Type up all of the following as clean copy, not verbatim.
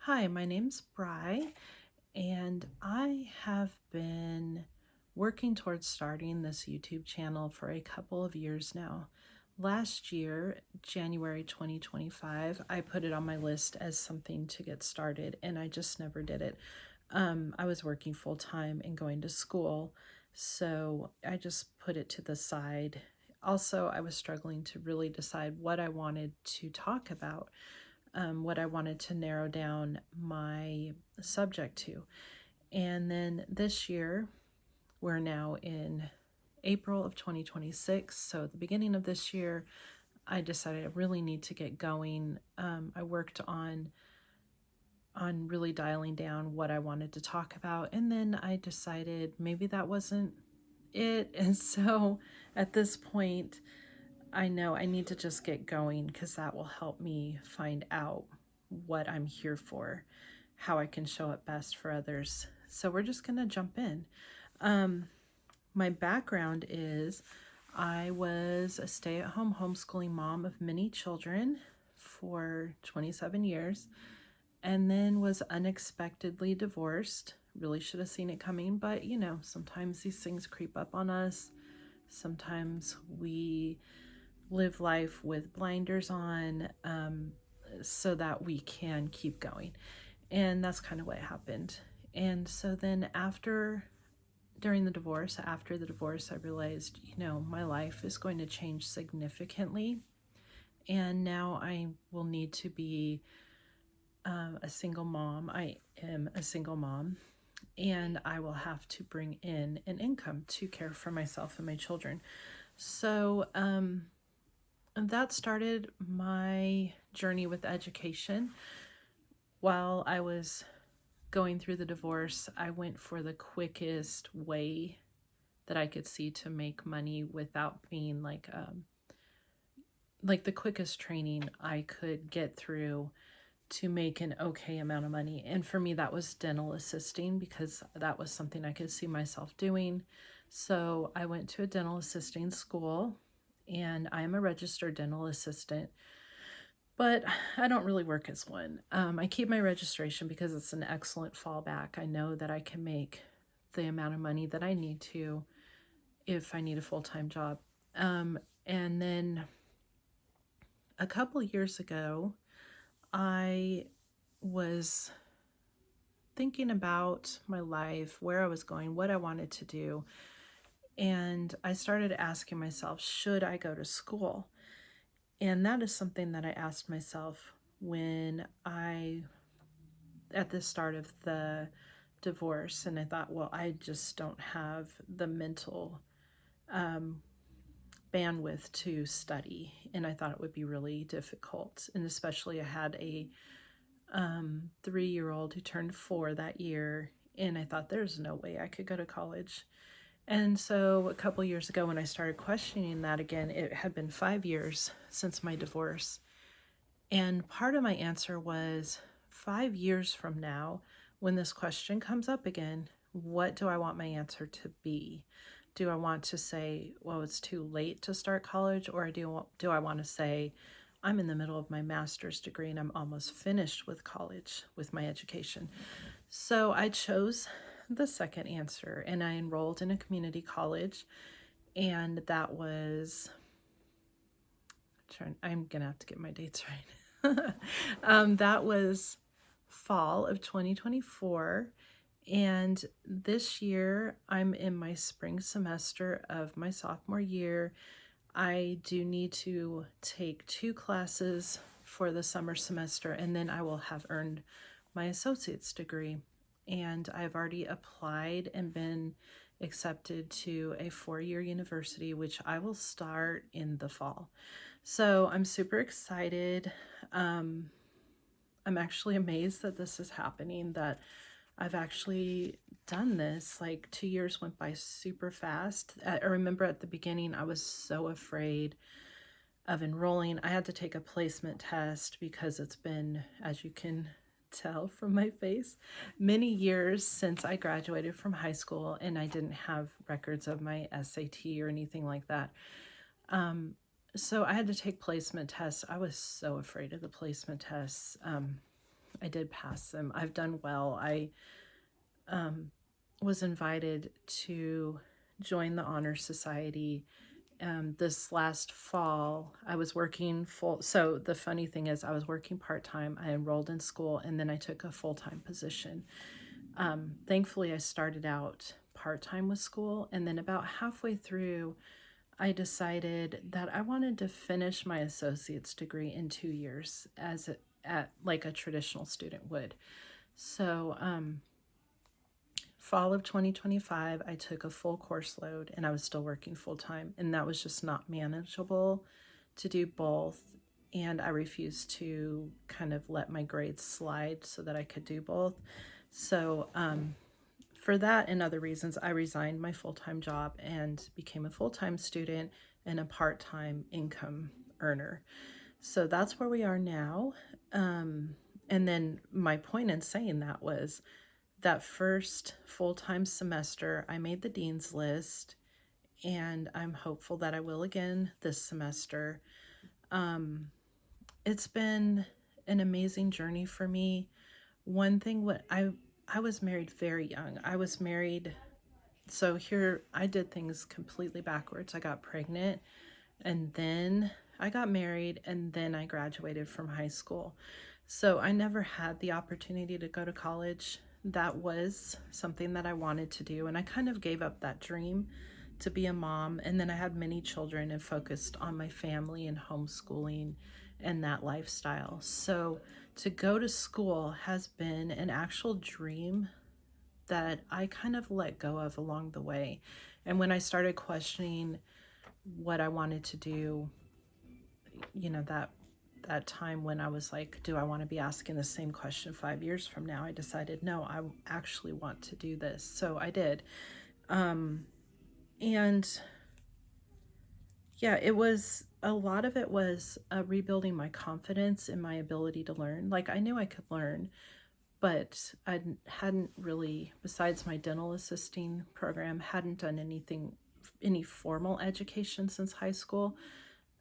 Hi, my name's Bri, and I have been working towards starting this YouTube channel for a couple of years now. Last year, January 2025, I put it on my list as something to get started, and I just never did it. I was working full time and going to school, so I just put it to the side. Also, I was struggling to really decide what I wanted to talk about, what I wanted to narrow down my subject to. And then this year, we're now in April of 2026. So at the beginning of this year, I decided I really need to get going. I worked on really dialing down what I wanted to talk about, and then I decided maybe that wasn't it. And so at this point, I know I need to just get going because that will help me find out what I'm here for, how I can show up best for others. So we're just going to jump in. My background is I was a stay-at-home homeschooling mom of many children for 27 years and then was unexpectedly divorced. Really should have seen it coming, but sometimes these things creep up on us. Sometimes we live life with blinders on, so that we can keep going. And that's kind of what happened. And so then during the divorce, after the divorce, I realized, my life is going to change significantly. And now I will need to be a single mom. I am a single mom, and I will have to bring in an income to care for myself and my children. So, that started my journey with education. While I was going through the divorce, I went for the quickest way that I could see to make money without being like the quickest training I could get through to make an okay amount of money. And for me, that was dental assisting because that was something I could see myself doing. So I went to a dental assisting school, and I'm a registered dental assistant, but I don't really work as one. I keep my registration because it's an excellent fallback. I know that I can make the amount of money that I need to if I need a full-time job. And then a couple years ago, I was thinking about my life, where I was going, what I wanted to do. And I started asking myself, should I go to school? And that is something that I asked myself at the start of the divorce. And I thought, well, I just don't have the mental bandwidth to study. And I thought it would be really difficult. And especially I had a 3-year-old who turned 4 that year. And I thought there's no way I could go to college. And so a couple years ago, when I started questioning that again, it had been 5 years since my divorce. And part of my answer was 5 years from now, when this question comes up again, what do I want my answer to be? Do I want to say, well, it's too late to start college? Or do I want to say, I'm in the middle of my master's degree and I'm almost finished with college, with my education? So I chose the second answer, and I enrolled in a community college, and that was, I'm gonna have to get my dates right. That was fall of 2024. And this year, I'm in my spring semester of my sophomore year. I do need to take 2 classes for the summer semester, and then I will have earned my associate's degree. And I've already applied and been accepted to a 4-year university, which I will start in the fall. So I'm super excited. I'm actually amazed that this is happening, that I've actually done this. Like 2 years went by super fast. I remember at the beginning, I was so afraid of enrolling. I had to take a placement test because it's been, as you can tell from my face, many years since I graduated from high school, and I didn't have records of my SAT or anything like that. So I had to take placement tests. I was so afraid of the placement tests. I did pass them. I've done well. I was invited to join the Honor Society this last fall. I was working full. So the funny thing is, I was working part-time. I enrolled in school, and then I took a full-time position. Thankfully, I started out part-time with school, and then about halfway through, I decided that I wanted to finish my associate's degree in 2 years at like a traditional student would. So, fall of 2025, I took a full course load and I was still working full time, and that was just not manageable to do both. And I refused to kind of let my grades slide so that I could do both. So, for that and other reasons, I resigned my full-time job and became a full-time student and a part-time income earner. So that's where we are now. And then my point in saying that was that first full-time semester, I made the dean's list, and I'm hopeful that I will again this semester. It's been an amazing journey for me. One thing, I was married very young. I was married, so here I did things completely backwards. I got pregnant, and then I got married, and then I graduated from high school. So I never had the opportunity to go to college. That was something that I wanted to do, and I kind of gave up that dream to be a mom. And then I had many children and focused on my family and homeschooling and that lifestyle. So to go to school has been an actual dream that I kind of let go of along the way. And when I started questioning what I wanted to do, that time when I was like, do I want to be asking the same question 5 years from now? I decided, no, I actually want to do this. So I did. And yeah, a lot of it was rebuilding my confidence in my ability to learn. Like, I knew I could learn, but I hadn't really, besides my dental assisting program, hadn't done any formal education since high school.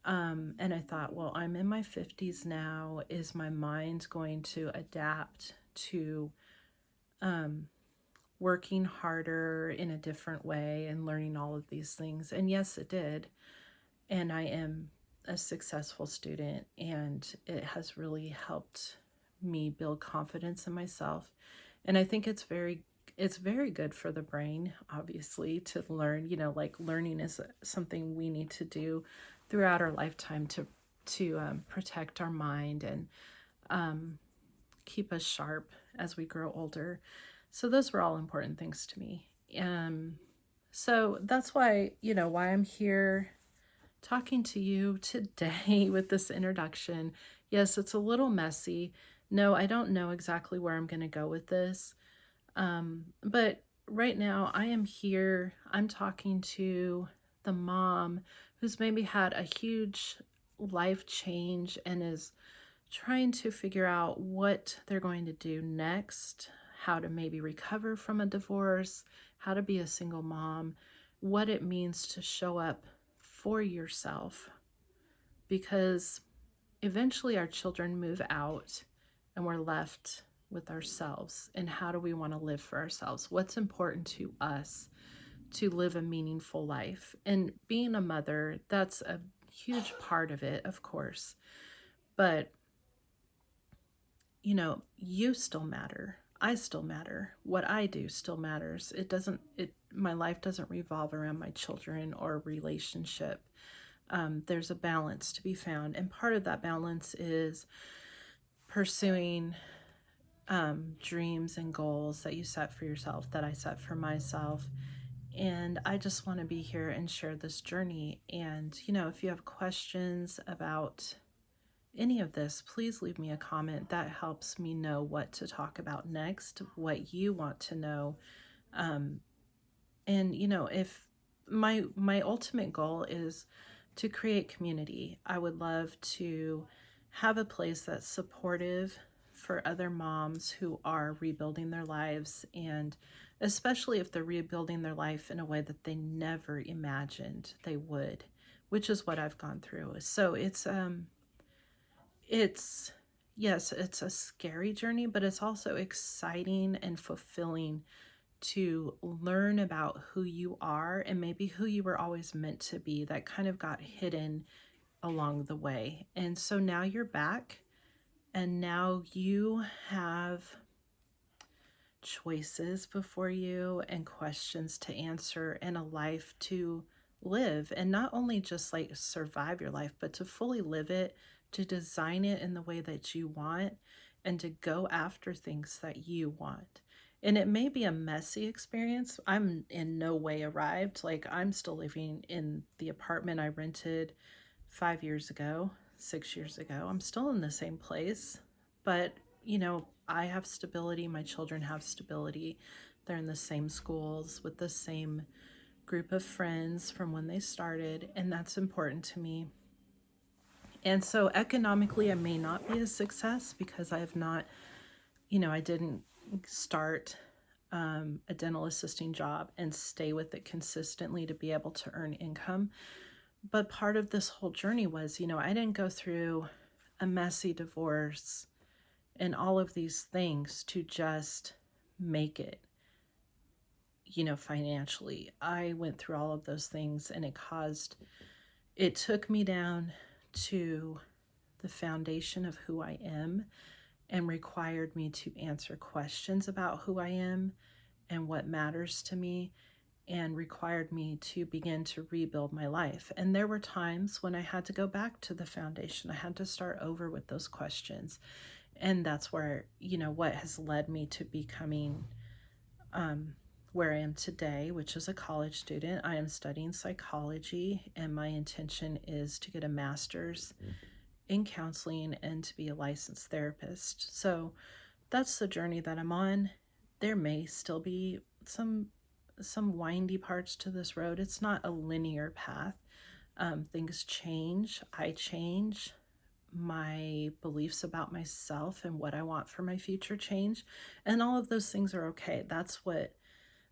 And I thought, well, I'm in my 50s now. Is my mind going to adapt to working harder in a different way and learning all of these things? And yes, it did. And I am a successful student, and it has really helped me build confidence in myself. And I think it's very good for the brain, obviously, to learn. Like, learning is something we need to do throughout our lifetime to protect our mind and keep us sharp as we grow older. So those were all important things to me. So that's why I'm here talking to you today with this introduction. Yes, it's a little messy. No, I don't know exactly where I'm going to go with this. But right now I am here. I'm talking to the mom who's maybe had a huge life change and is trying to figure out what they're going to do next, how to maybe recover from a divorce, how to be a single mom, what it means to show up for yourself, because eventually our children move out and we're left with ourselves. And how do we want to live for ourselves? What's important to us to live a meaningful life? And being a mother, that's a huge part of it, of course. But, you still matter. I still matter. What I do still matters. My life doesn't revolve around my children or relationship. There's a balance to be found. And part of that balance is pursuing dreams and goals that you set for yourself, that I set for myself. And I just want to be here and share this journey. And, if you have questions about any of this, please leave me a comment. That helps me know what to talk about next, what you want to know. And, if my ultimate goal is to create community. I would love to have a place that's supportive for other moms who are rebuilding their lives, and especially if they're rebuilding their life in a way that they never imagined they would, which is what I've gone through. So it's yes, it's a scary journey, but it's also exciting and fulfilling to learn about who you are and maybe who you were always meant to be that kind of got hidden along the way. And so now you're back, and now you have choices before you and questions to answer and a life to live, and not only just like survive your life, but to fully live it, to design it in the way that you want, and to go after things that you want. And it may be a messy experience. I'm in no way arrived. Like, I'm still living in the apartment I rented 5 years ago, 6 years ago. I'm still in the same place, but I have stability. My children have stability. They're in the same schools with the same group of friends from when they started, and that's important to me. And so economically, I may not be a success because I have not, I didn't start a dental assisting job and stay with it consistently to be able to earn income. But part of this whole journey was, I didn't go through a messy divorce and all of these things to just make it, financially. I went through all of those things, and it took me down to the foundation of who I am and required me to answer questions about who I am and what matters to me, and required me to begin to rebuild my life. And there were times when I had to go back to the foundation. I had to start over with those questions. And that's where, what has led me to becoming where I am today, which is a college student. I am studying psychology, and my intention is to get a master's in counseling and to be a licensed therapist. So that's the journey that I'm on. There may still be some windy parts to this road. It's not a linear path. Things change. I change. My beliefs about myself and what I want for my future change. And all of those things are okay. That's what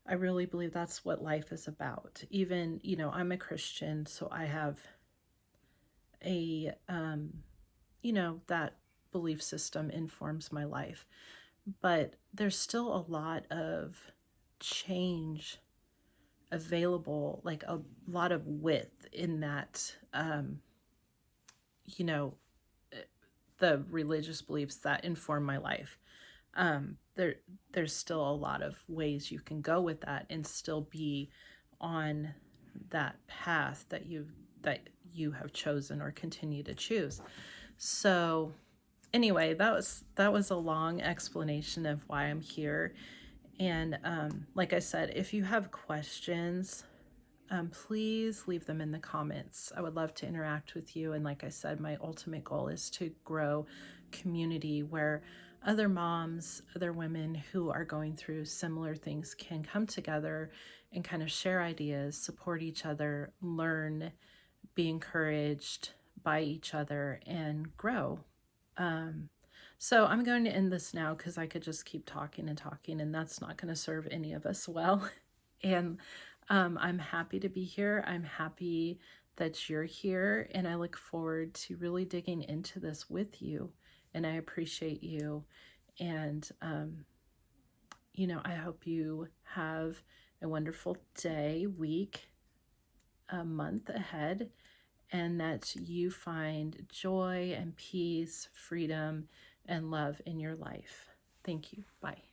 I really believe, that's what life is about. Even, I'm a Christian, so I have a, that belief system informs my life. But there's still a lot of change available, like a lot of width in that, you know, the religious beliefs that inform my life. There's still a lot of ways you can go with that and still be on that path that you have chosen or continue to choose. So anyway, that was a long explanation of why I'm here. And like I said, if you have questions, please leave them in the comments. I would love to interact with you. And like I said, my ultimate goal is to grow community where other moms, other women who are going through similar things can come together and kind of share ideas, support each other, learn, be encouraged by each other, and grow. So I'm going to end this now because I could just keep talking and talking, and that's not going to serve any of us well. And I'm happy to be here. I'm happy that you're here, and I look forward to really digging into this with you. And I appreciate you. And, I hope you have a wonderful day, week, a month ahead, and that you find joy and peace, freedom, and love in your life. Thank you. Bye.